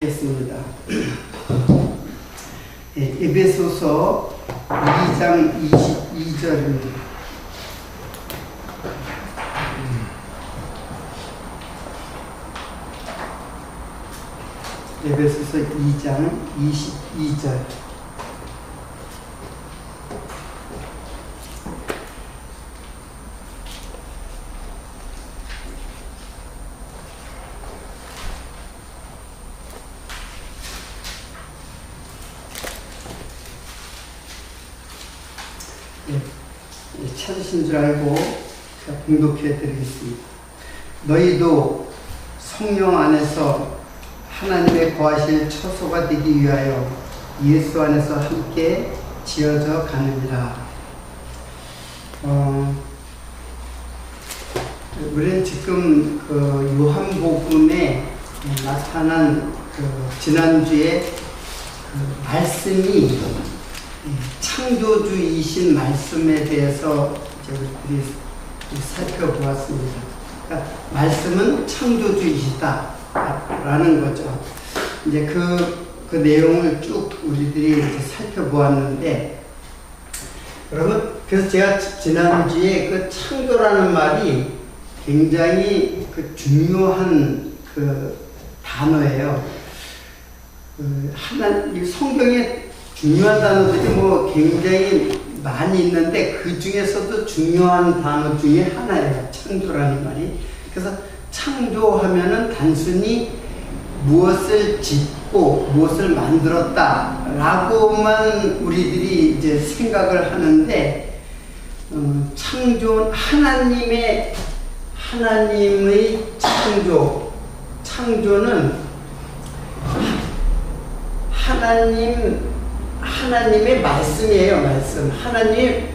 겠습니다. 에베소서 2장 22절입니다. 에베소서 2장 22절. 찾으신 줄 알고 제가 봉독해 드리겠습니다. 너희도 성령 안에서 하나님의 거하실 처소가 되기 위하여 예수 안에서 함께 지어져 가느니라. 우리는 지금 그 요한복음에 나타난 지난주에 말씀이 창조주이신 말씀에 대해서 이제 우리 살펴보았습니다. 그러니까 말씀은 창조주이시다라는 거죠. 이제 그 내용을 쭉 우리들이 이제 살펴보았는데, 여러분, 그래서 제가 지난주에 그 창조라는 말이 굉장히 그 중요한 그 단어예요. 이 성경에 중요한 단어들이 뭐 굉장히 많이 있는데 그 중에서도 중요한 단어 중에 하나예요. 창조라는 말이. 그래서 창조하면은 단순히 무엇을 짓고 무엇을 만들었다라고만 우리들이 이제 생각을 하는데, 하나님의 창조는 하나님의 말씀이에요. 말씀. 하나님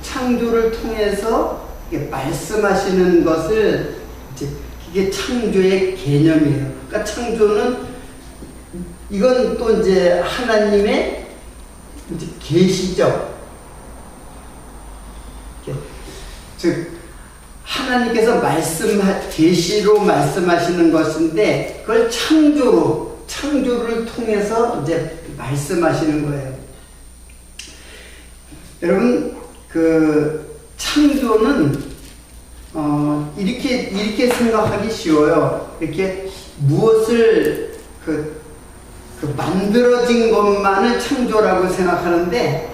창조를 통해서 말씀하시는 것을 이게 창조의 개념이에요. 그러니까 창조는 이건 또 이제 하나님의 계시죠. 즉 하나님께서 계시로 말씀하시는 것인데 그걸 창조를 통해서 이제 말씀하시는 거예요. 여러분, 그 창조는 이렇게 생각하기 쉬워요. 이렇게 무엇을 만들어진 것만을 창조라고 생각하는데,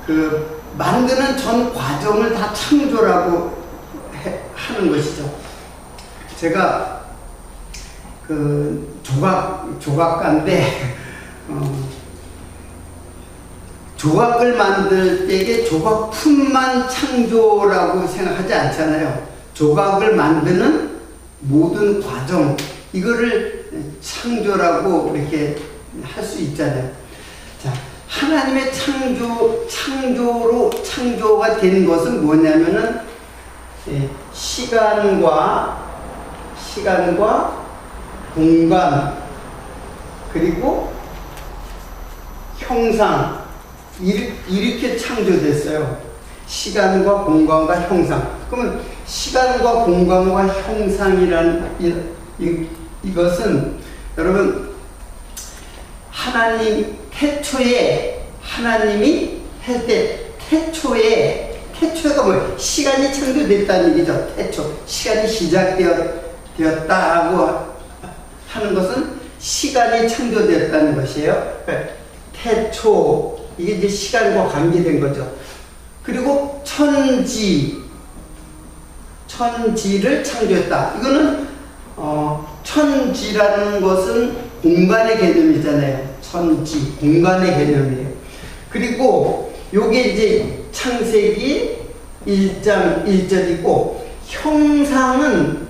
그 만드는 전 과정을 다 창조라고 하는 것이죠. 제가 그 조각가인데, 조각을 만들 때에 조각품만 창조라고 생각하지 않잖아요. 조각을 만드는 모든 과정, 이거를 창조라고 이렇게 할 수 있잖아요. 자, 하나님의 창조가 된 것은 뭐냐면은, 시간과 공간, 그리고 형상, 이렇게 창조됐어요. 시간과 공간과 형상. 그러면 시간과 공간과 형상이라는 이것은, 여러분, 태초에 하나님이 할 때, 태초가 뭐예요? 시간이 창조됐다는 얘기죠. 시간이 시작되었다고 하는 것은 시간이 창조되었다는 것이에요. 태초, 이게 이제 시간과 관계된 거죠. 그리고 천지를 창조했다. 이거는 천지라는 것은 공간의 개념이잖아요. 천지, 공간의 개념이에요. 그리고 요게 이제 창세기 1장 1절이고, 형상은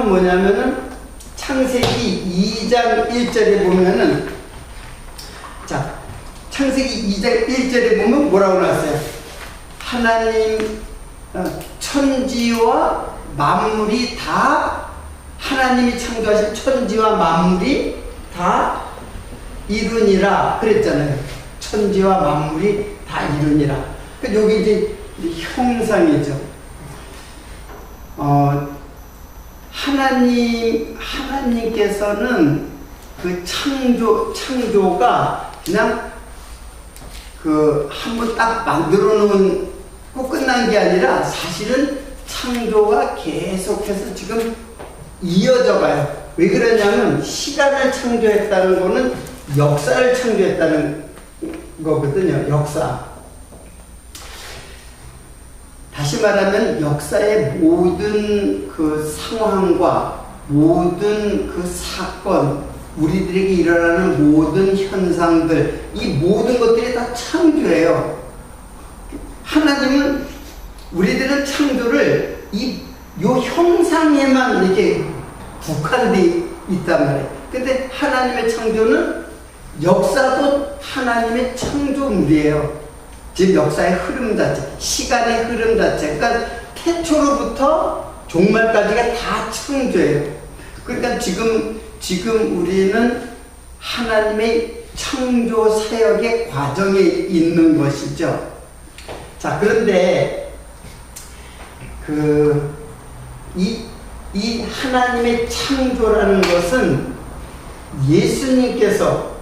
뭐냐면은 창세기 2장 1절에 보면은, 자, 창세기 2장 1절에 보면 뭐라고 나왔어요? 하나님, 천지와 만물이 다, 하나님이 창조하신 천지와 만물이 다 이루니라 그랬잖아요. 천지와 만물이 다 이루니라. 여기 이제 형상이죠. 하나님께서는 그 창조가 그냥 한번 딱 만들어 놓고 끝난 게 아니라 사실은 창조가 계속해서 지금 이어져 가요. 왜 그러냐면 시간을 창조했다는 거는 역사를 창조했다는 거거든요. 역사. 다시 말하면 역사의 모든 그 상황과 모든 그 사건, 우리들에게 일어나는 모든 현상들, 이 모든 것들이 다 창조예요. 하나님은 우리들은 창조를 요 형상에만 이렇게 국한되어 있단 말이에요. 근데 하나님의 창조는 역사도 하나님의 창조물이에요. 즉 역사의 흐름 자체, 시간의 흐름 자체, 그러니까 태초로부터 종말까지가 다 창조예요. 그러니까 지금 우리는 하나님의 창조 사역의 과정에 있는 것이죠. 자, 그런데 이 하나님의 창조라는 것은 예수님께서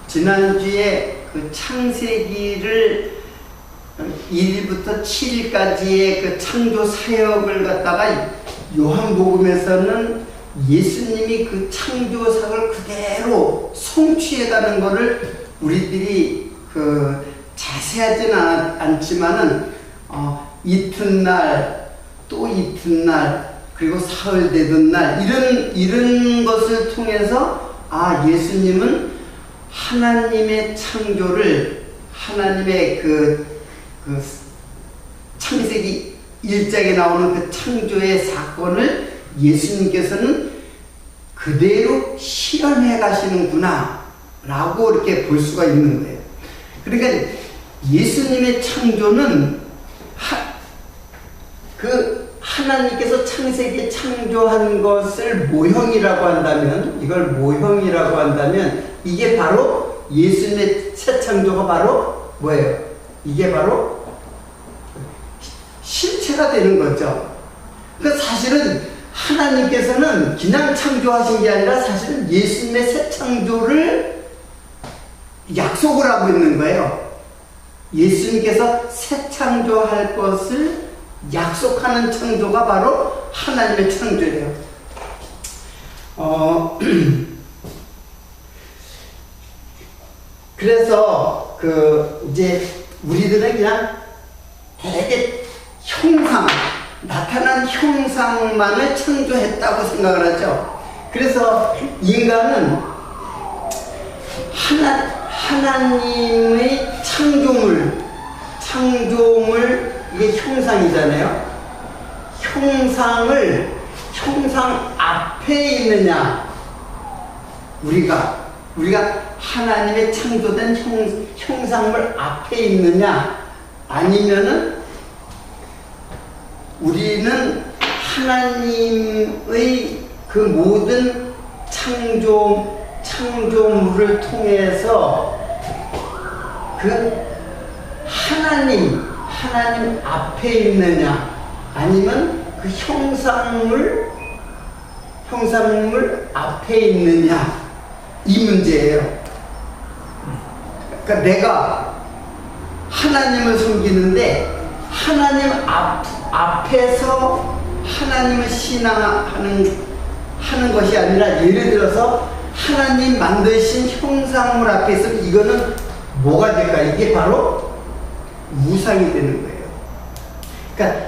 지난주에 그 창세기를 1일부터 7일까지의 그 창조 사역을 갖다가 요한복음에서는 예수님이 그 창조 사역을 그대로 성취해가는 것을 우리들이 자세하지는 않지만은 이튿날 또 이튿날 그리고 사흘 되던 날 이런 것을 통해서 예수님은 하나님의 창조를 하나님의 그 창세기 1장에 나오는 그 창조의 사건을 예수님께서는 그대로 실현해 가시는구나 라고 이렇게 볼 수가 있는 거예요. 그러니까 예수님의 창조는 하나님께서 창세기에 창조한 것을 모형이라고 한다면, 이걸 모형이라고 한다면 이게 바로 예수님의 새 창조가 바로 뭐예요? 이게 바로 실체가 되는 거죠. 그러니까 사실은 하나님께서는 그냥 창조하신 게 아니라 사실은 예수님의 새 창조를 약속을 하고 있는 거예요. 예수님께서 새 창조할 것을 약속하는 창조가 바로 하나님의 창조예요. 그래서 이제 우리들은 그냥 되게 나타난 형상만을 창조했다고 생각을 하죠. 그래서 인간은 하나님의 창조물, 이게 형상이잖아요. 형상 앞에 있느냐, 우리가 하나님의 창조된 형상물 앞에 있느냐, 아니면은 우리는 하나님의 그 모든 창조물을 통해서 하나님 앞에 있느냐, 아니면 그 형상물 앞에 있느냐, 이 문제예요. 그러니까 내가 하나님을 섬기는데 하나님 앞에서 하나님을 신앙하는 것이 아니라, 예를 들어서 하나님 만드신 형상물 앞에 있으면 이거는 뭐가 될까? 이게 바로 우상이 되는 거예요. 그러니까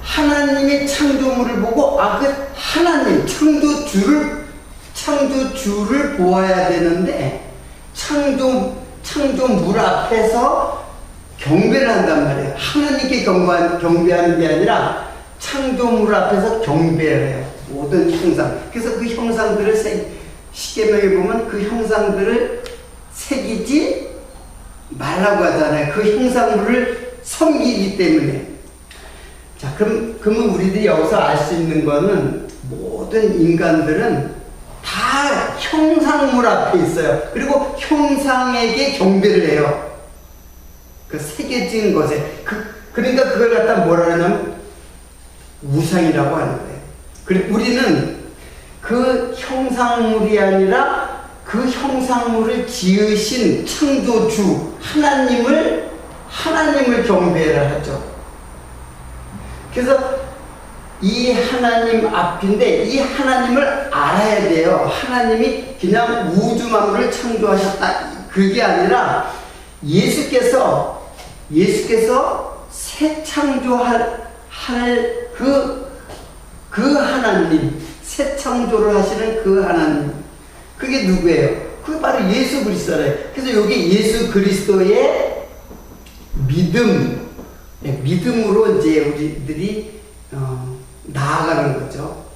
하나님의 창조물을 보고 그 하나님 창조주를 보아야 되는데 창조물 앞에서 경배를 한단 말이에요. 하나님께 경배하는 게 아니라 창조물 앞에서 경배를 해요. 모든 형상. 그래서 그 형상들을 십계명에 보면 그 형상들을 새기지 말라고 하잖아요. 그 형상물을 섬기기 때문에. 자, 그러면 우리들이 여기서 알 수 있는 거는 모든 인간들은 다 형상물 앞에 있어요. 그리고 형상에게 경배를 해요. 그 새겨진 것에. 그러니까 그걸 갖다 뭐라 하냐면 우상이라고 하는 거예요. 그리고 우리는 그 형상물이 아니라 그 형상물을 지으신 창조주 하나님을 경배를 하죠. 그래서 이 하나님 앞인데 이 하나님을 알아야 돼요. 하나님이 그냥 우주 만물을 창조하셨다 그게 아니라 예수께서 새 창조할 그 하나님, 새 창조를 하시는 그 하나님, 그게 누구예요? 그게 바로 예수 그리스도예요. 그래서 여기 예수 그리스도의 믿음으로 이제 우리들이 나아가는 거죠.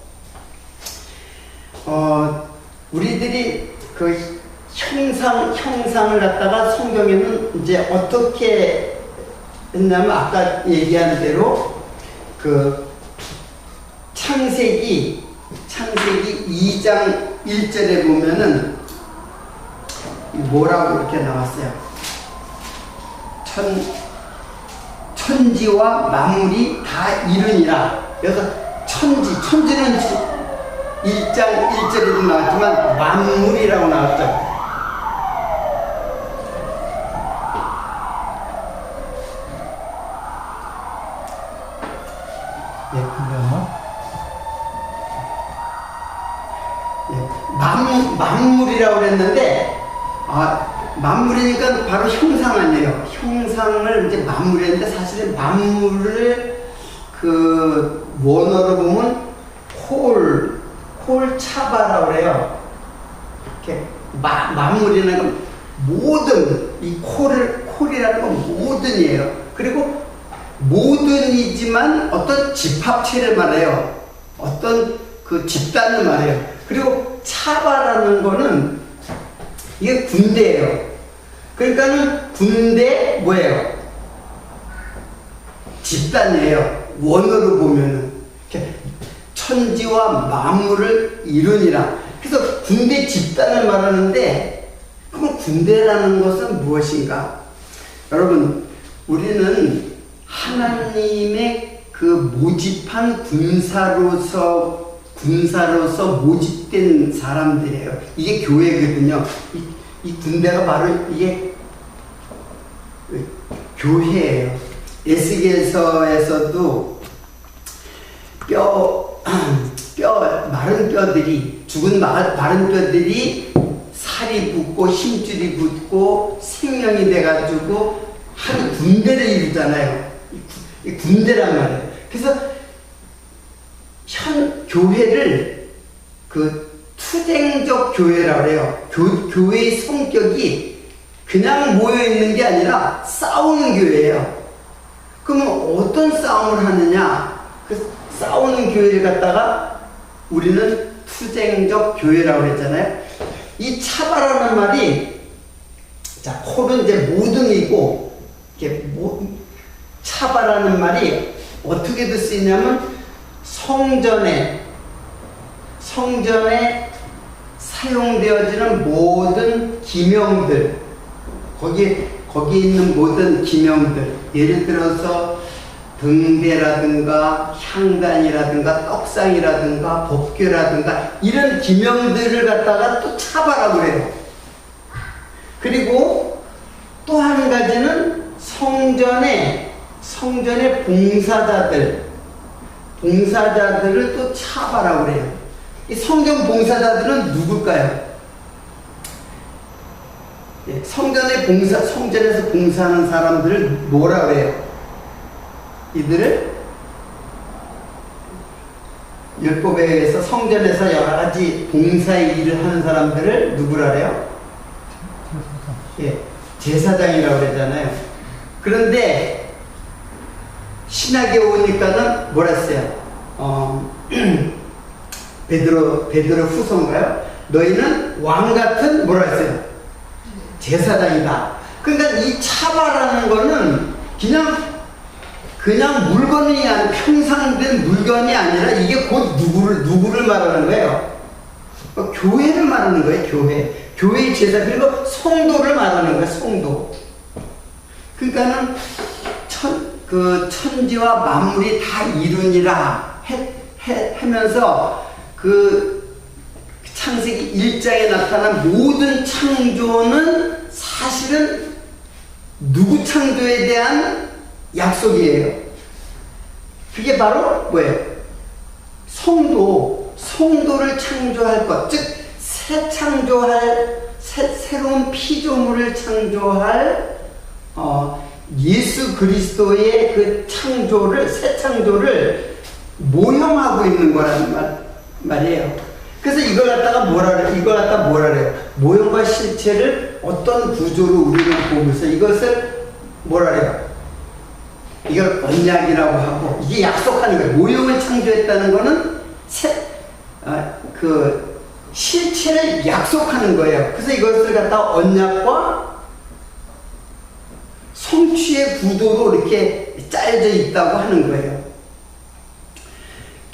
우리들이 그 형상을 갖다가 성경에는 이제 어떻게 했냐면 아까 얘기한 대로 그 창세기 2장 1절에 보면은 뭐라고 이렇게 나왔어요? 천지와 만물이 다 이르니라. 그래서 천지는 1장 1절에도 나왔지만 만물이라고 나왔죠. 만물이라고 그랬는데, 만물이니까 바로 형상 아니에요. 형상을 이제 만물이었는데, 사실은 만물을 그 원어로 보면 콜차바라고 그래요. 이렇게 만물이라는 건 모든, 이 콜이라는 건 모든이에요. 그리고 모든이지만 어떤 집합체를 말해요. 어떤 그 집단을 말해요. 그리고 차바라는 거는 이게 군대예요. 그러니까는 군대 뭐예요? 집단이에요. 원어로 보면은 천지와 만물을 이루니라. 그래서 군대 집단을 말하는데, 그럼 군대라는 것은 무엇인가? 여러분, 우리는 하나님의 그 모집한 군사로서 모집된 사람들이에요. 이게 교회거든요. 이 군대가 바로 이게 교회예요. 에스겔서에서도 마른 뼈들이, 죽은 마른 뼈들이 살이 붙고 힘줄이 붙고 생명이 돼가지고 한 군대를 이루잖아요. 이 군대란 말이에요. 그래서 교회를 그 투쟁적 교회라고 해요. 교회의 성격이 그냥 모여있는 게 아니라 싸우는 교회예요. 그러면 어떤 싸움을 하느냐? 그 싸우는 교회를 갖다가 우리는 투쟁적 교회라고 했잖아요. 이 차바라는 말이, 자, 콜은 이제 모든이고, 이렇게 차바라는 말이 어떻게도 쓰이냐면 성전에 사용되어지는 모든 기명들, 거기에 있는 모든 기명들, 예를 들어서 등대라든가 향단이라든가 떡상이라든가 법궤라든가 이런 기명들을 갖다가 또 차바라고 해요. 그리고 또 한 가지는 성전의 봉사자들을 또 차바라고 해요. 이 성전 봉사자들은 누굴까요? 성전에서 봉사하는 사람들을 뭐라고 해요? 이들을 율법에 의해서 성전에서 여러 가지 봉사의 일을 하는 사람들을 누구라 그래요? 제사장이라고 그러잖아요. 그런데 신학에 오니까는 뭐라 했어요? 베드로 후서인가요? 너희는 왕 같은 뭐라 했어요? 제사장이다. 그러니까 이 차바라는 거는 그냥 물건이 아니라 평상된 물건이 아니라 이게 곧 누구를 말하는 거예요? 교회를 말하는 거예요. 교회의 제사, 그리고 성도를 말하는 거예요. 성도. 그러니까는 천지와 만물이 다 이루니라 하면서 그 창세기 1장에 나타난 모든 창조는 사실은 누구 창조에 대한 약속이에요. 그게 바로 뭐예요? 성도를 창조할 것, 즉 새로운 피조물을 창조할 예수 그리스도의 그 새 창조를 모형하고 있는 거란 말이에요. 그래서 이걸 갖다가 뭐라 그래요? 모형과 실체를 어떤 구조로 우리는 보면서 이것을 뭐라 그래요? 이걸 언약이라고 하고, 이게 약속하는 거예요. 모형을 창조했다는 거는 그 실체를 약속하는 거예요. 그래서 이것을 갖다가 언약과 성취의 구도로 이렇게 짜여져 있다고 하는 거예요.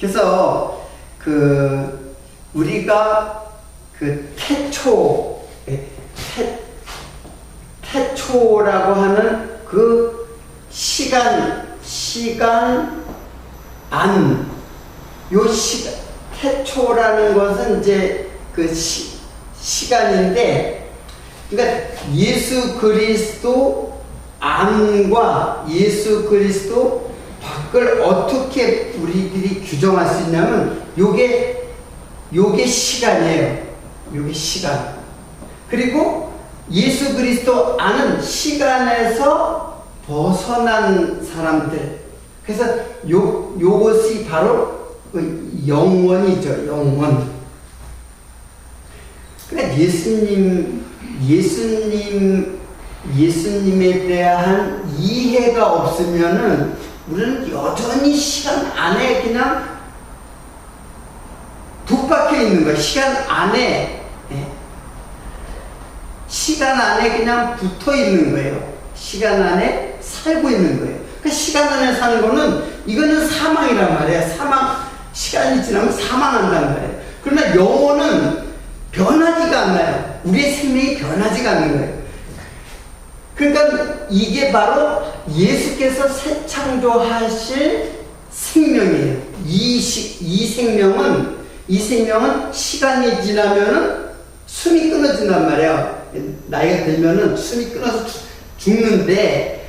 그래서 우리가 태초라고 하는 그 태초라는 것은 이제 그 시간인데, 그러니까 예수 그리스도 안과 예수 그리스도 밖을 어떻게 우리들이 규정할 수 있냐면, 요게 시간이에요. 요게 시간. 그리고 예수 그리스도 안은 시간에서 벗어난 사람들. 그래서 요것이 바로 영원이죠. 영원. 그러니까 예수님에 대한 이해가 없으면은 우리는 여전히 시간 안에 그냥 북박혀 있는 거예요. 시간 안에 그냥 붙어 있는 거예요. 시간 안에 살고 있는 거예요. 그 시간 안에 사는 거는, 이거는 사망이란 말이에요. 시간이 지나면 사망한다는 말이에요. 그러나 영혼은 변하지가 않나요? 우리의 생명이 변하지가 않는 거예요. 그러니까 이게 바로 예수께서 새 창조하실 생명이에요. 이 생명은 시간이 지나면은 숨이 끊어진단 말이에요. 나이가 들면은 숨이 끊어서 죽는데,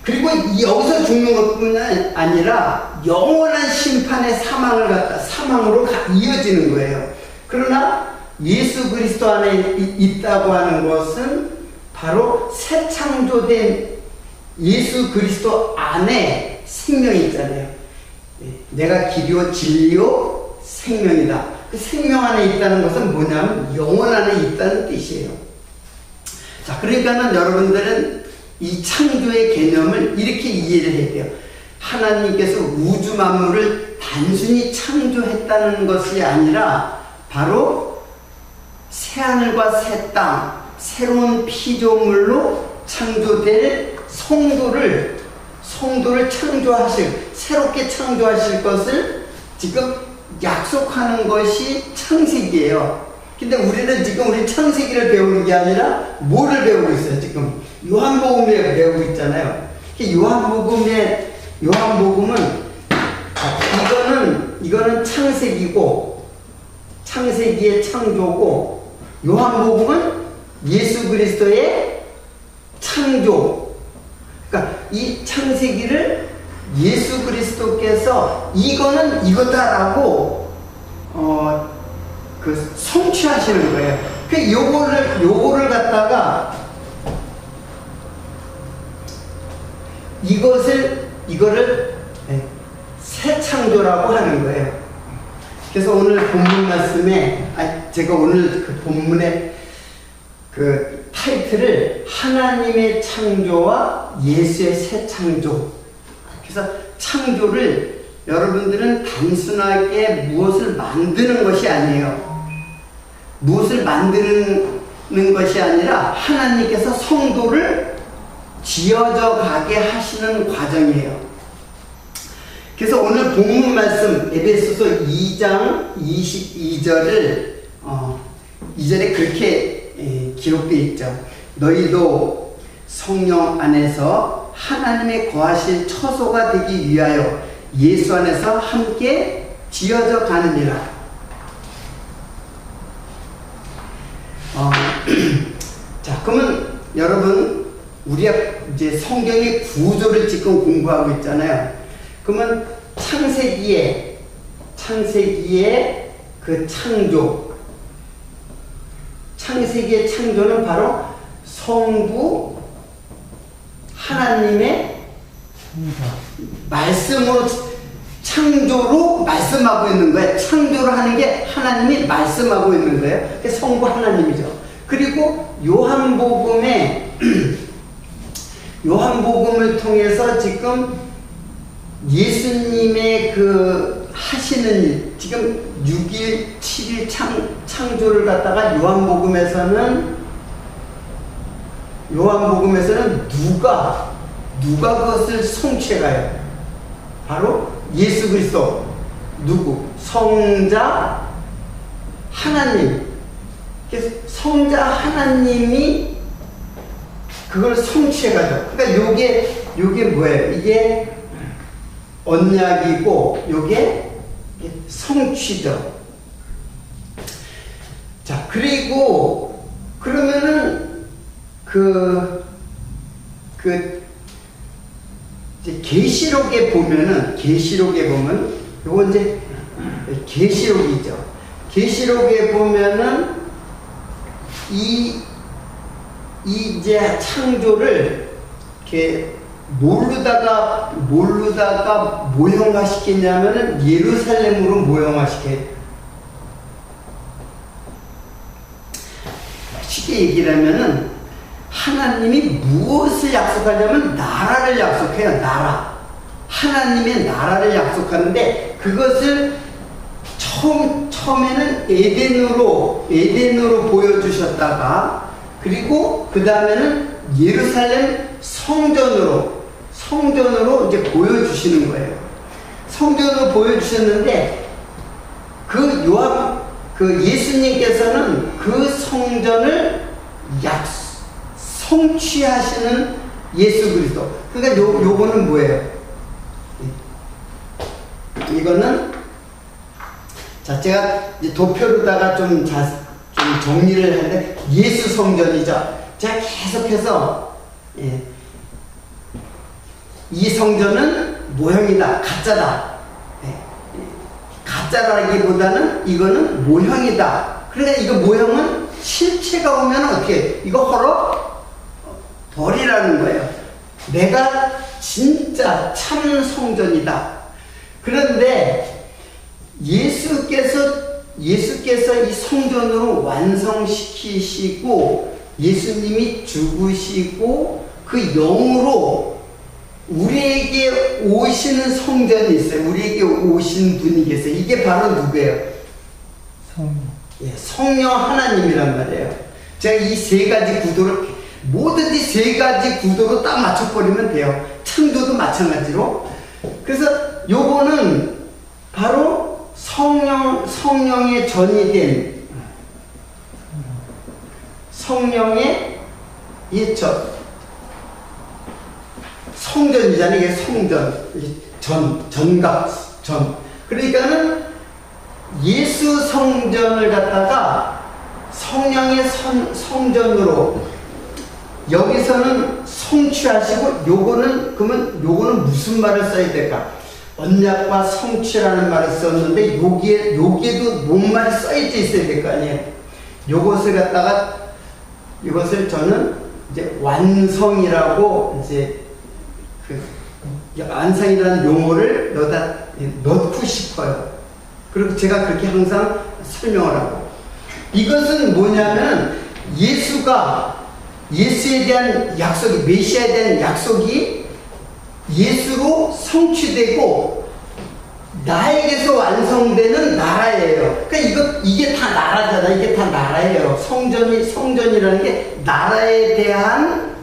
그리고 여기서 죽는 것뿐만 아니라 영원한 심판의 사망으로 이어지는 거예요. 그러나 예수 그리스도 안에 있다고 하는 것은 바로 새 창조된 예수 그리스도 안에 생명이 있잖아요. 내가 길이요 진리요 생명이다. 그 생명 안에 있다는 것은 뭐냐면 영원 안에 있다는 뜻이에요. 자, 그러니까는 여러분들은 이 창조의 개념을 이렇게 이해를 해야 돼요. 하나님께서 우주 만물을 단순히 창조했다는 것이 아니라 바로 새하늘과 새 땅, 새로운 피조물로 창조될 성도를 새롭게 창조하실 것을 지금 약속하는 것이 창세기예요. 근데 우리는 지금 우리 창세기를 배우는 게 아니라 뭐를 배우고 있어요? 지금 요한복음을 배우고 있잖아요. 요한복음은 이거는 창세기고, 창세기의 창조고, 요한복음은 예수 그리스도의 창조. 그러니까 이 창세기를 예수 그리스도께서 이거는 이거다라고 성취하시는 거예요. 그 요거를 갖다가 이거를 새 창조라고 하는 거예요. 그래서 오늘 본문 말씀에 제가 오늘 그 본문의 그 타이틀을 하나님의 창조와 예수의 새 창조. 그래서 창조를 여러분들은 단순하게 무엇을 만드는 것이 아니에요. 무엇을 만드는 것이 아니라 하나님께서 성도를 지어져 가게 하시는 과정이에요. 그래서 오늘 본문 말씀 에베소서 2장 22절을 2절에 그렇게 기록되어 있죠. 너희도 성령 안에서 하나님의 거하실 처소가 되기 위하여 예수 안에서 함께 지어져 가느니라. 자, 그러면 여러분, 우리가 이제 성경의 구조를 지금 공부하고 있잖아요. 그러면 창세기에 그 창세기의 창조는 바로 성부 하나님의 말씀으로, 창조로 말씀하고 있는 거예요. 창조를 하는 게 하나님이 말씀하고 있는 거예요. 그게 성부 하나님이죠. 그리고 요한복음을 통해서 지금 예수님의 그 하시는 일, 지금 6일, 7일 창조를 갖다가 요한복음에서는 누가 그것을 성취해가요? 바로 예수 그리스도. 누구? 성자 하나님. 그래서 성자 하나님이 그걸 성취해가죠. 그러니까 요게 뭐예요? 이게 언약이고 요게 성취죠. 자, 그리고 그러면은 이제 계시록에 보면 요거 이제 계시록이죠. 계시록에 보면은 이제 창조를 이렇게 모르다가 모형화시켰냐면은 예루살렘으로 모형화시켜요. 쉽게 얘기를 하면은 하나님이 무엇을 약속하냐면 나라를 약속해요. 나라. 하나님의 나라를 약속하는데 그것을 처음에는 에덴으로 보여주셨다가 그리고 그 다음에는 예루살렘 성전으로 이제 보여주시는 거예요. 성전으로 보여주셨는데 그 예수님께서는 그 성전을 성취하시는 예수 그리스도. 그러니까 요거는 뭐예요? 이거는 자, 제가 이제 도표로다가 좀 정리를 했는데 예수 성전이죠. 제가 계속해서 이 성전은 모형이다, 가짜다. 가짜라기보다는 이거는 모형이다. 그러니까 이거 모형은 실체가 오면 어떻게 이거 버리라는 거예요. 내가 진짜 참 성전이다. 그런데 예수께서 이 성전으로 완성시키시고 예수님이 죽으시고 그 영으로 우리에게 오시는 성전이 있어요. 우리에게 오신 분이 계세요. 이게 바로 누구예요? 성령 하나님이란 말이에요. 제가 이 세 가지 구도를 뭐든지 세 가지 구도로 딱 맞춰버리면 돼요. 창조도 마찬가지로. 그래서 요거는 바로 성령의 전이 된 성령의 예천 성전이잖아요. 이게 성전, 전. 그러니까는 예수 성전을 갖다가 성령의 성전으로 여기서는 성취하시고 그러면 요거는 무슨 말을 써야 될까? 언약과 성취라는 말을 썼는데 여기에도 뭔 말이 써있지 있어야 될 거 아니에요. 이것을 저는 이제 완성이라고 이제 완성이라는 용어를 여기다 넣고 싶어요. 그리고 제가 그렇게 항상 설명을 하고. 이것은 뭐냐면 예수에 대한 약속이, 메시아에 대한 약속이 예수로 성취되고 나에게서 완성되는 나라예요. 그러니까 이게 다 나라잖아. 이게 다 나라예요. 성전이라는 게 나라에 대한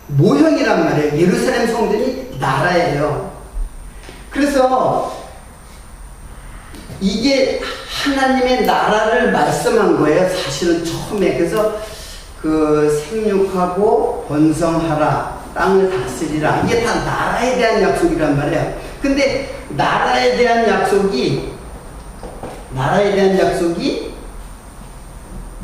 모형이란 말이에요. 예루살렘 성전이 나라예요. 그래서 이게 하나님의 나라를 말씀한 거예요. 사실은 처음에. 그래서 생육하고 번성하라, 땅을 다스리라. 이게 다 나라에 대한 약속이란 말이에요. 근데 나라에 대한 약속이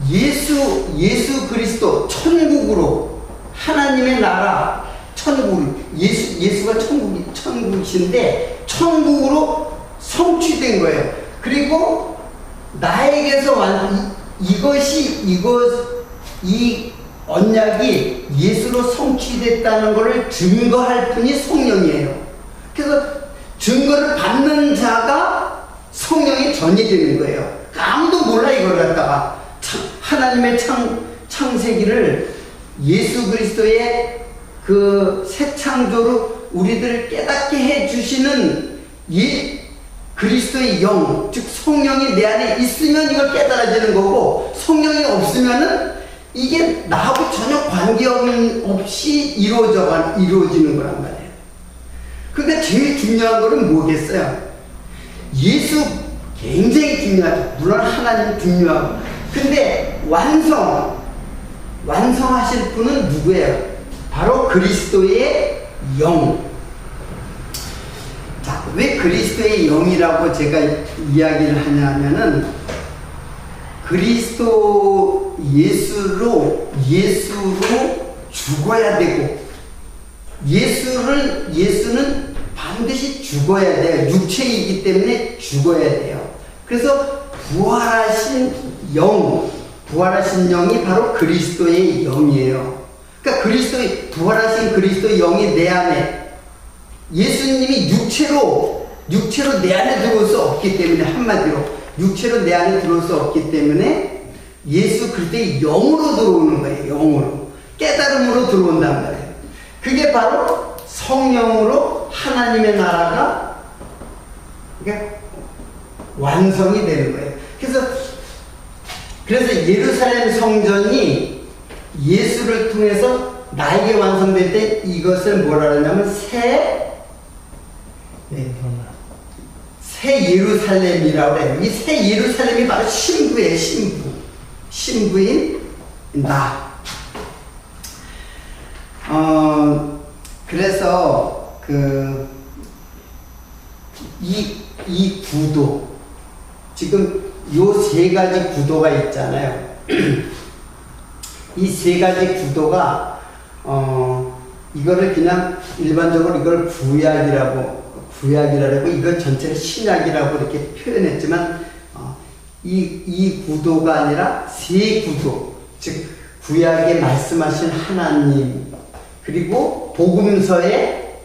예수 그리스도 천국으로 하나님의 나라 천국 예수가 천국이신데 천국으로 성취된 거예요. 그리고 나에게서 이 언약이 예수로 성취됐다는 것을 증거할 분이 성령이에요. 그래서 증거를 받는 자가 성령이 전이 되는 거예요. 아무도 몰라 이걸 갖다가 하나님의 창세기를 예수 그리스도의 그 새 창조로 우리들을 깨닫게 해주시는 이 그리스도의 영, 즉 성령이 내 안에 있으면 이걸 깨달아지는 거고, 성령이 없으면은 이게 나하고 전혀 관계없이 이루어지는 거란 말이에요. 근데 제일 중요한 거는 뭐겠어요? 예수 굉장히 중요하죠. 물론 하나님 중요하고. 근데 완성하실 분은 누구예요? 바로 그리스도의 영. 자, 왜 그리스도의 영이라고 제가 이야기를 하냐면은 그리스도 예수로 죽어야 되고, 예수는 반드시 죽어야 돼요. 육체이기 때문에 죽어야 돼요. 그래서 부활하신 영이 바로 그리스도의 영이에요. 그러니까 부활하신 그리스도의 영이 내 안에, 예수님이 육체로 내 안에 들어올 수 없기 때문에, 한마디로 육체로 내 안에 들어올 수 없기 때문에 예수 그리스도의 영으로 들어오는 거예요. 영으로, 깨달음으로 들어온단 말이에요. 그게 바로 성령으로 하나님의 나라가 완성이 되는 거예요. 그래서 예루살렘 성전이 예수를 통해서 나에게 완성될 때 이것을 뭐라 하냐면 새 예루살렘이라고 해요. 이 새 예루살렘이 바로 신부예요. 신부인 나. 그래서 이 구도, 지금 요 세 가지 구도가 있잖아요. 이 세 가지 구도가 이거를 그냥 일반적으로 이걸 구약이라고 이걸 전체를 신약이라고 이렇게 표현했지만 이 구도가 아니라 세 구도, 즉 구약에 말씀하신 하나님, 그리고 복음서에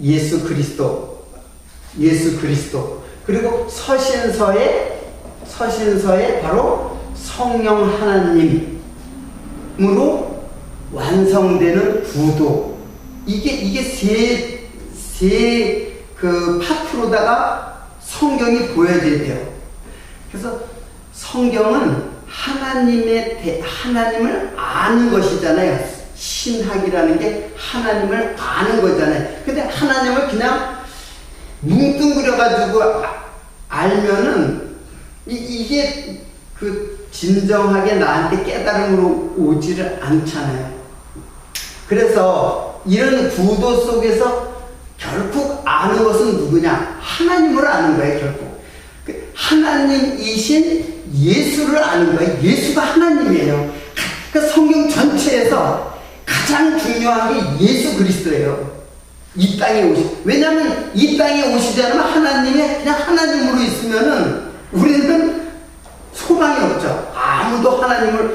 예수 그리스도, 그리고 서신서에 바로 성령 하나님으로 완성되는 구도. 이게 세 그 파트로다가 성경이 보여져야 돼요. 그래서 성경은 하나님을 아는 것이잖아요. 신학이라는 게 하나님을 아는 거잖아요. 근데 하나님을 그냥 뭉뚱그려가지고 알면은 이게 그 진정하게 나한테 깨달음으로 오지를 않잖아요. 그래서 이런 구도 속에서 결국 아는 것은 누구냐? 하나님을 아는 거예요. 결국 하나님이신 예수를 아는 거예요. 예수가 하나님이에요. 그러니까 성경 전체에서 가장 중요한 게 예수 그리스도예요. 이 땅에 왜냐하면 이 땅에 오시지 않으면 하나님이 그냥 하나님으로 있으면은 우리는 소망이 없죠. 아무도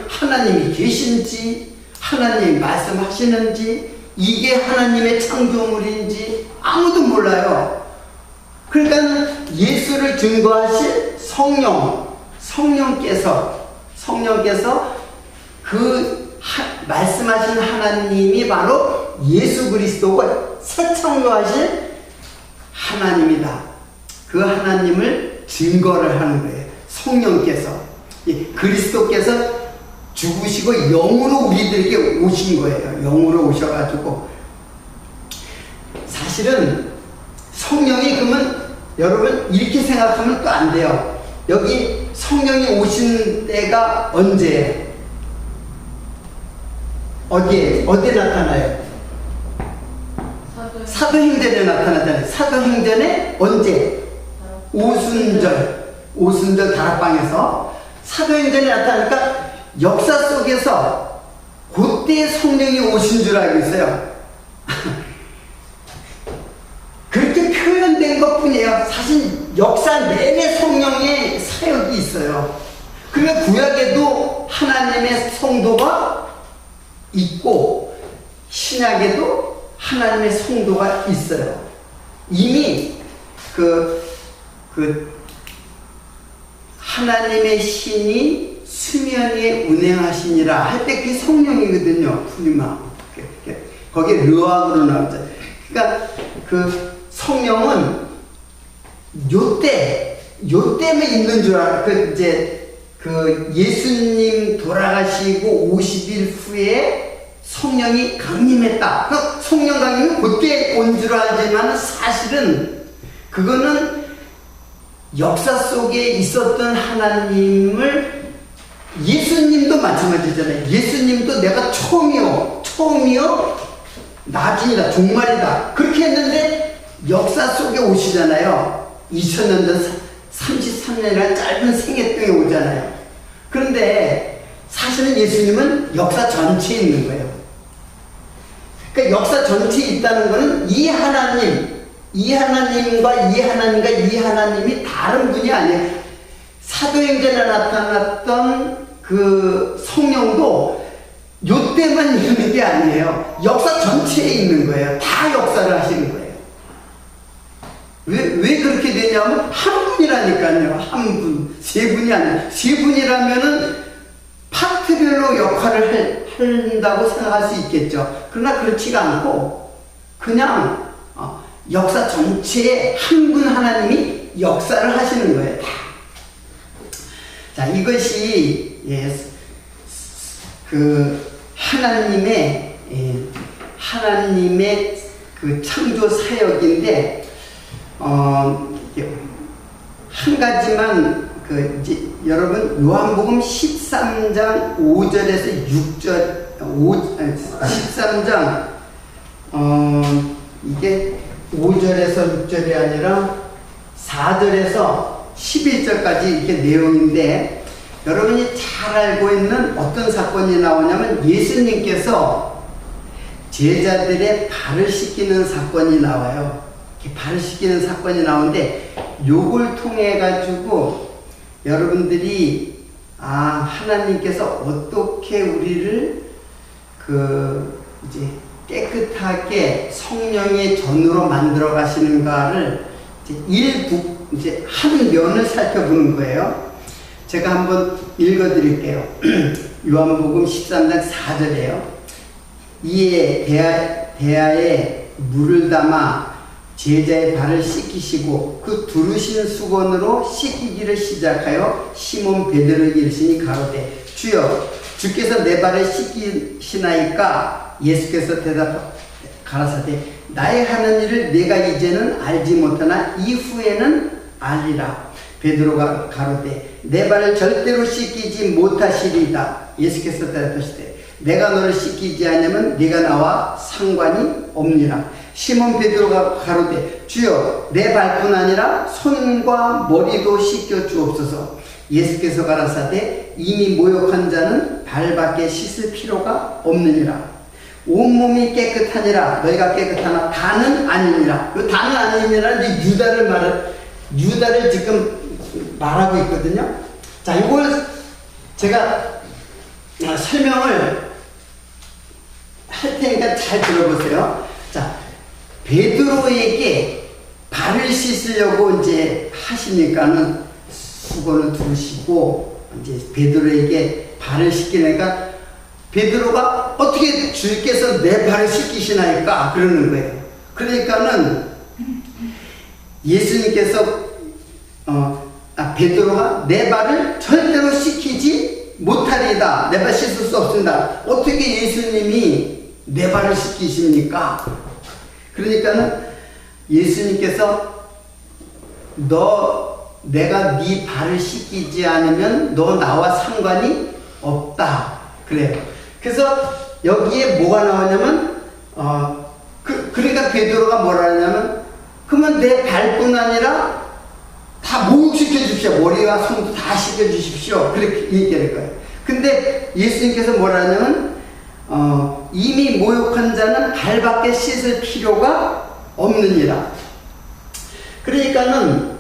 하나님이 계신지, 하나님이 말씀하시는지, 이게 하나님의 창조물인지 아무도 몰라요. 그러니까 예수를 증거하실 성령께서 그 말씀하신 하나님이 바로 예수 그리스도고 새 창조하실 하나님이다. 그 하나님을 증거를 하는 거예요. 성령께서, 그리스도께서 죽으시고 영으로 우리들에게 오신 거예요. 영으로 오셔가지고. 사실은 성령이, 그러면 여러분 이렇게 생각하면 또 안 돼요. 여기 성령이 오신 때가 언제예요? 어디에 나타나요? 사도행전에 나타나잖아요. 사도행전에 언제? 오순절 다락방에서 사도행전에 나타나니까 역사 속에서 그때 성령이 오신 줄 알고 있어요. 그렇게 표현된 것 뿐이에요. 사실 역사 내내 성령의 사역이 있어요. 그러니까 구약에도 하나님의 성도가 있고 신약에도 하나님의 성도가 있어요. 이미 하나님의 신이 수면 위에 운행하시니라 할 때 그게 성령이거든요. 푸니마. 거기에 르왕으로 나오죠. 그러니까 그 성령은 요때만 있는 줄 알아. 예수님 돌아가시고 50일 후에 성령이 강림했다. 그 성령 강림은 그때 온 줄 알지만 사실은 그거는 역사 속에 있었던 하나님을 예수님도 마찬가지잖아요. 예수님도 내가 처음이요 나중이다, 종말이다 그렇게 했는데 역사 속에 오시잖아요. 2000년 전 33년이라는 짧은 생애 동에 오잖아요. 그런데 사실은 예수님은 역사 전체에 있는 거예요. 그러니까 역사 전체에 있다는 것은 이 하나님과 이 하나님이 다른 분이 아니에요. 사도행전에 나타났던 그 성령도 요때만 있는 게 아니에요. 역사 전체에 있는 거예요. 다 역사를 하시는 거예요. 왜 그렇게 되냐면 한 분이라니까요. 한 분, 세 분이 아니에요. 세 분이라면은 파트별로 역할을 한다고 생각할 수 있겠죠. 그러나 그렇지가 않고 그냥 역사 전체에 한 분 하나님이 역사를 하시는 거예요. 자, 이것이 하나님의 그 창조 사역인데 한 가지만 이제 여러분 요한복음 13장 5절에서 6절 13장 이게 5절에서 6절이 아니라 4절에서 11절까지 이렇게 내용인데 여러분이 잘 알고 있는 어떤 사건이 나오냐면 예수님께서 제자들의 발을 씻기는 사건이 나와요. 이렇게 발을 씻기는 사건이 나오는데 요걸 통해 가지고 여러분들이 하나님께서 어떻게 우리를 이제 깨끗하게 성령의 전으로 만들어 가시는가를 이제 한 면을 살펴보는 거예요. 제가 한번 읽어 드릴게요. 요한복음 13장 4절이에요. 이에 대야에 물을 담아 제자의 발을 씻기시고 그 두르신 수건으로 씻기기를 시작하여 시몬 베드로에게 이르시니 가로되 주여 주께서 내 발을 씻기시나이까? 예수께서 대답 가라사대 나의 하는 일을 내가 이제는 알지 못하나 이후에는 알리라. 베드로가 가로되 내 발을 절대로 씻기지 못하시리이다. 예수께서 대답하시되 내가 너를 씻기지 않으면 네가 나와 상관이 없니라. 시몬 베드로가 가로되 주여 내 발뿐 아니라 손과 머리도 씻겨 주옵소서. 예수께서 가라사대 이미 모욕한 자는 발밖에 씻을 필요가 없느니라. 온몸이 깨끗하니라. 너희가 깨끗하나 다는 아니니라. 이 다는 아니니라는 유다를 지금 말하고 있거든요. 자, 이걸 제가 설명을 할 테니까 잘 들어보세요. 자, 베드로에게 발을 씻으려고 이제 하시니까는 수건을 두르시고 이제 베드로에게 발을 씻기니까 베드로가 어떻게 주께서 내 발을 씻기시나이까 그러는 거예요. 그러니까는 예수님께서 베드로가 내 발을 절대로 씻기지 못하리다. 내 발 씻을 수 없습니다. 어떻게 예수님이 내 발을 씻기십니까? 그러니까는 예수님께서 내가 네 발을 씻기지 않으면 너 나와 상관이 없다. 그래요. 그래서 여기에 뭐가 나오냐면 그러니까 베드로가 뭐라 하냐면 그러면 내 발뿐 아니라 다 목욕시켜 주십시오. 머리와 손도 다 씻겨 주십시오. 그렇게 얘기할 거예요. 근데 예수님께서 뭐라냐면 이미 모욕한 자는 발밖에 씻을 필요가 없느니라. 그러니까는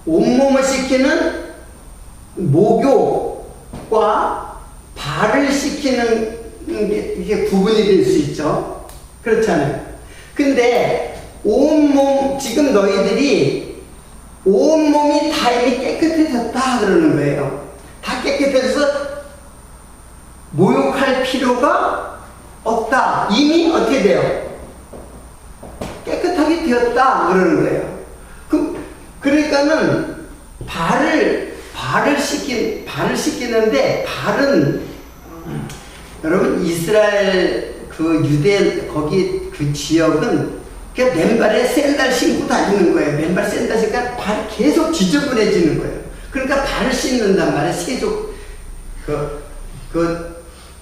온몸을 씻기는 목욕과 발을 씻기는 게 이게 구분이 될 수 있죠. 그렇잖아요. 근데 온몸, 지금 너희들이 온몸이 다 이미 깨끗해졌다 그러는 거예요. 다 깨끗해져서 모욕할 필요가 없다. 이미 어떻게 돼요? 깨끗하게 되었다 그러는 거예요. 그러니까는 발을 씻기는데 발은 여러분 이스라엘 그 유대 거기 그 지역은 그냥 맨발에 샌들 신고 다니는 거예요. 맨발 샌들 신니까 발이 계속 지저분해지는 거예요. 그러니까 발을 씻는단 말이에요. 세족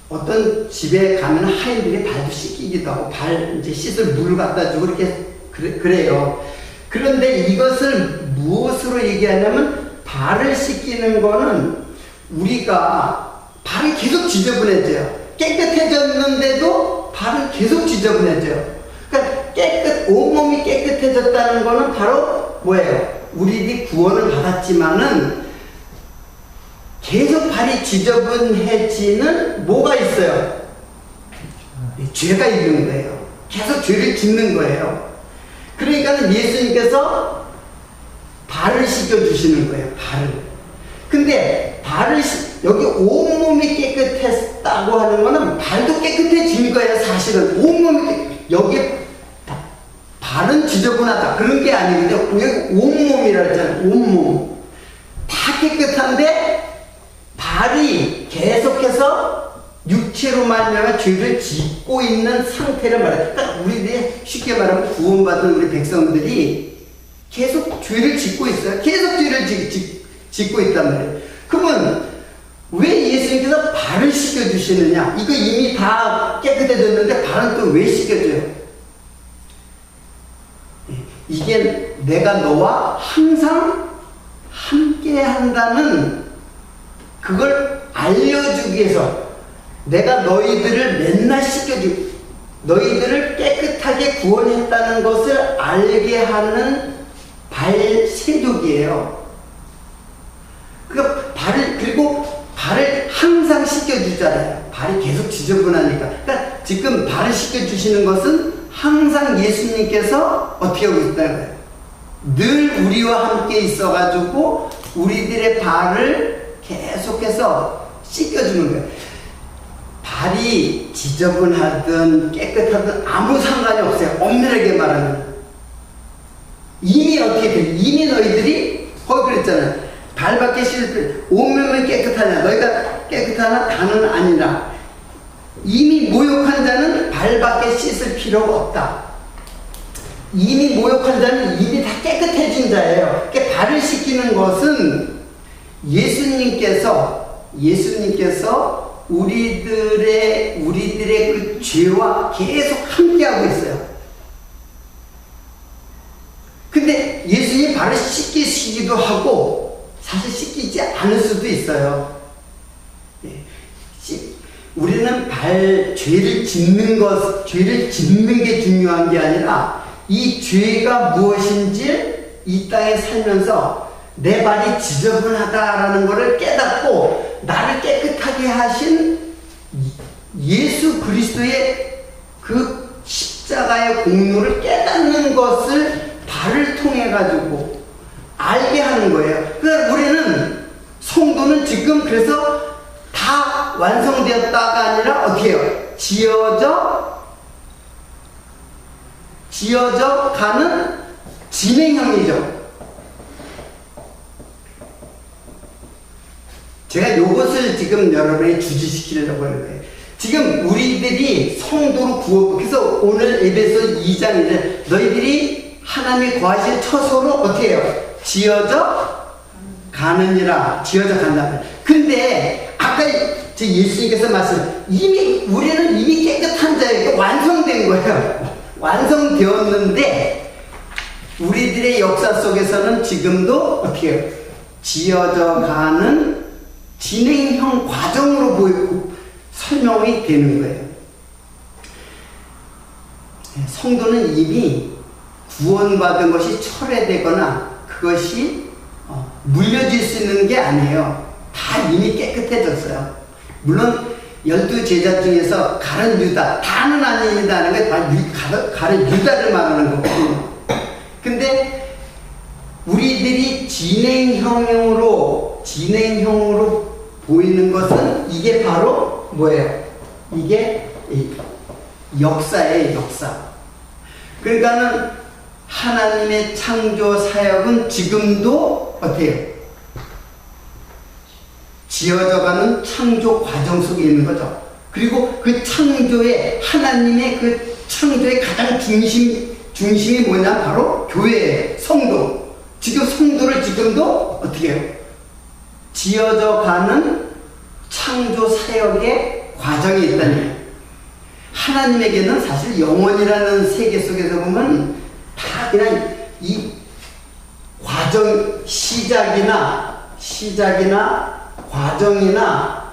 어떤 집에 가면 하인들이 발도 씻기기도 하고 발 이제 씻을 물을 갖다 주고 이렇게 그래요. 그런데 이것을 무엇으로 얘기하냐면 발을 씻기는 거는 우리가 발이 계속 지저분해져요. 깨끗해졌는데도 발은 계속 지저분해져요. 그러니까 온몸이 깨끗해졌다는 거는 바로 뭐예요? 우리들이 구원을 받았지만은 계속 발이 지저분해지는 뭐가 있어요? 죄가 있는 거예요. 계속 죄를 짓는 거예요. 그러니까 예수님께서 발을 씻겨주시는 거예요. 발을. 근데 여기 온몸이 깨끗했다고 하는 거는 발도 깨끗해진 거예요. 사실은 여기 발은 지저분하다 그런 게 아니거든요. 여기 온몸이라 했잖아요. 온몸 다 깨끗한데 발이 계속해서 육체로 말미암아 죄를 짓고 있는 상태를 말해요. 그러니까 우리들이 쉽게 말하면 구원받은 우리 백성들이 계속 죄를 짓고 있어요. 계속 죄를 짓고 있단 말이에요. 그러면 왜 예수님께서 발을 씻겨주시느냐? 이거 이미 다 깨끗해졌는데 발은 또 왜 씻겨줘요? 이게 내가 너와 항상 함께 한다는 그걸 알려주기 위해서 내가 너희들을 맨날 너희들을 깨끗하게 구원했다는 것을 알게 하는 발세족이에요. 그리고 발을 항상 씻겨주잖아요. 발이 계속 지저분하니까. 그러니까 지금 발을 씻겨주시는 것은 항상 예수님께서 어떻게 하고 있다는 거예요. 늘 우리와 함께 있어가지고 우리들의 발을 계속해서 씻겨주는 거예요. 발이 지저분하든 깨끗하든 아무 상관이 없어요. 엄밀하게 말하면. 이미 어떻게 돼? 이미 너희들이 거기 그랬잖아요. 발밖에 씻을 때 온몸이 깨끗하냐? 너희가 깨끗하나? 다는 아니라. 이미 모욕한 자는 발밖에 씻을 필요가 없다. 이미 모욕한 자는 이미 다 깨끗해진 자예요. 그러니까 발을 씻기는 것은 예수님께서 우리들의 그 죄와 계속 함께하고 있어요. 근데 예수님이 발을 씻기시기도 하고 사실 씻기지 않을 수도 있어요. 우리는 죄를 짓는 게 중요한 게 아니라 이 죄가 무엇인지 이 땅에 살면서 내 발이 지저분하다라는 것을 깨닫고 나를 깨끗하게 하신 예수 그리스도의 그 십자가의 공로를 깨닫는 것을 발을 통해 가지고 알게 하는 거예요. 그러니까 우리는 성도는 지금 그래서 다 완성되었다가 아니라 어떻게 해요? 지어져 가는 진행형이죠. 제가 요것을 지금 여러분에게 주지시키려고 하는 거예요. 지금 우리들이 성도로 구원받고, 그래서 오늘 에베소 2장에 너희들이 하나님이 거하실 처소로 어떻게 해요? 지어져 간다. 근데 아까 예수님께서 우리는 이미 깨끗한 자예요. 완성된 거예요. 완성되었는데 우리들의 역사 속에서는 지금도 어떻게 해요? 지어져 가는 진행형 과정으로 보이고 설명이 되는 거예요. 성도는 이미 구원받은 것이 철회되거나 그것이 물려질 수 있는 게 아니에요. 다 이미 깨끗해졌어요. 물론 12제자 중에서 가룟 유다, 다는 아닙니다 하는 게 다 가룟 유다를 말하는 거거든요. 근데 우리들이 진행형으로 보이는 것은 이게 바로 뭐예요? 이게 역사의 역사. 그러니까는 하나님의 창조 사역은 지금도 어때요? 지어져가는 창조 과정 속에 있는 거죠. 그리고 그 창조의 하나님의 그 창조의 가장 중심이 뭐냐? 바로 교회예요. 성도. 지금 성도를 지금도 어떻게 해요? 지어져가는 창조 사역의 과정이 있다는 거예요. 하나님에게는 사실 영원이라는 세계 속에서 보면 다 그냥 이 과정 시작이나 과정이나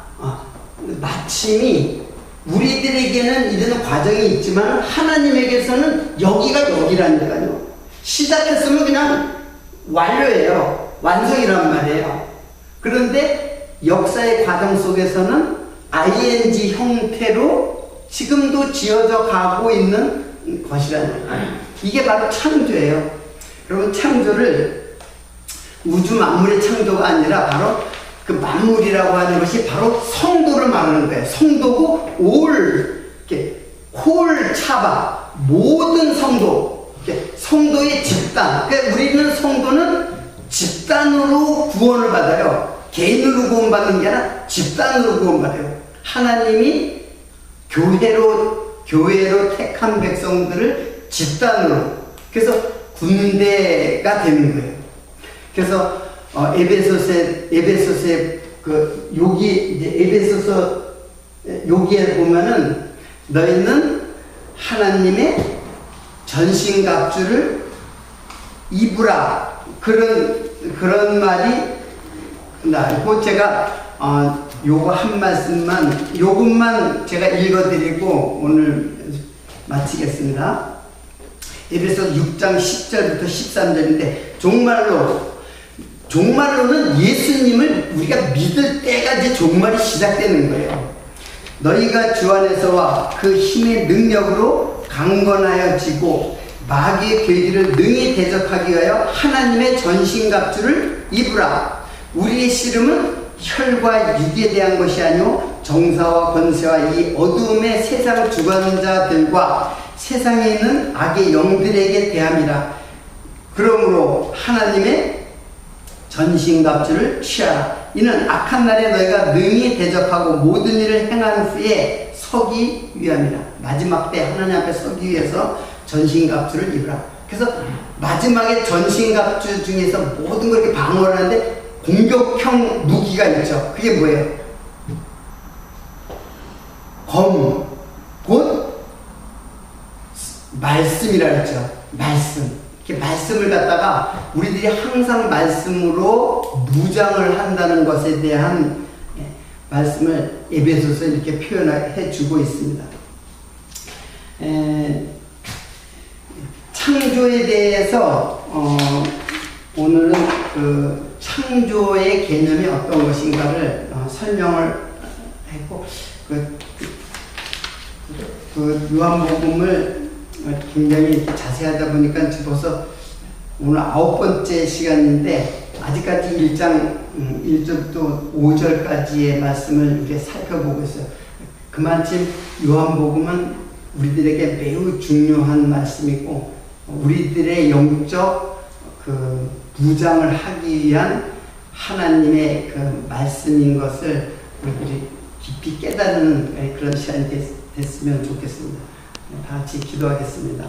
마침이 우리들에게는 이런 과정이 있지만 하나님에게서는 여기가 여기라니까요. 시작했으면 그냥 완료예요. 완성이란 말이에요. 그런데 역사의 과정 속에서는 ing 형태로 지금도 지어져 가고 있는 것이라는 거예요. 이게 바로 창조예요. 여러분, 창조를 우주 만물의 창조가 아니라 바로 그 만물이라고 하는 것이 바로 성도를 말하는 거예요. 성도고 홀 차바 모든 성도, 성도의 집단. 그러니까 우리는 성도는 집단으로 구원을 받아요. 개인으로 구원받는 게 아니라 집단으로 구원받아요. 하나님이 교회로 택한 백성들을 집단으로, 그래서 군대가 되는 거예요. 그래서 에베소서에 여기에 보면은 너희는 하나님의 전신갑주를 입으라, 그런 말이 나고, 제가 요거 한 말씀만 요것만 제가 읽어드리고 오늘 마치겠습니다. 에베소 6장 10절부터 13절인데 종말로는 예수님을 우리가 믿을 때가 이제 종말이 시작되는 거예요. 너희가 주 안에서와 그 힘의 능력으로 강건하여지고 마귀의 계기를 능히 대적하기 위하여 하나님의 전신갑주를 입으라. 우리의 씨름은 혈과 육에 대한 것이 아니오 정사와 권세와 이 어두움의 세상 주관자들과 세상에 있는 악의 영들에게 대함이라. 그러므로 하나님의 전신갑주를 취하라. 이는 악한 날에 너희가 능히 대적하고 모든 일을 행한 후에 서기 위함이라. 마지막 때 하나님 앞에 서기 위해서 전신갑주를 입으라. 그래서 마지막에 전신갑주 중에서 모든 걸 이렇게 방어를 하는데 공격형 무기가 있죠. 그게 뭐예요? 검, 곧 말씀이라 그랬죠. 말씀. 이렇게 말씀을 갖다가 우리들이 항상 말씀으로 무장을 한다는 것에 대한 말씀을 에베소서에 이렇게 표현해 주고 있습니다. 창조에 대해서 오늘은 그 창조의 개념이 어떤 것인가를 설명을 했고, 그 요한복음을 굉장히 자세하다 보니까 벌써 오늘 9번째 시간인데 아직까지 1장 1절부터 5절까지의 말씀을 이렇게 살펴보고 있어요. 그만큼 요한복음은 우리들에게 매우 중요한 말씀이고 우리들의 영적 그 무장을 하기 위한 하나님의 그 말씀인 것을 우리들이 깊이 깨닫는 그런 시간이 됐으면 좋겠습니다. 다 같이 기도하겠습니다.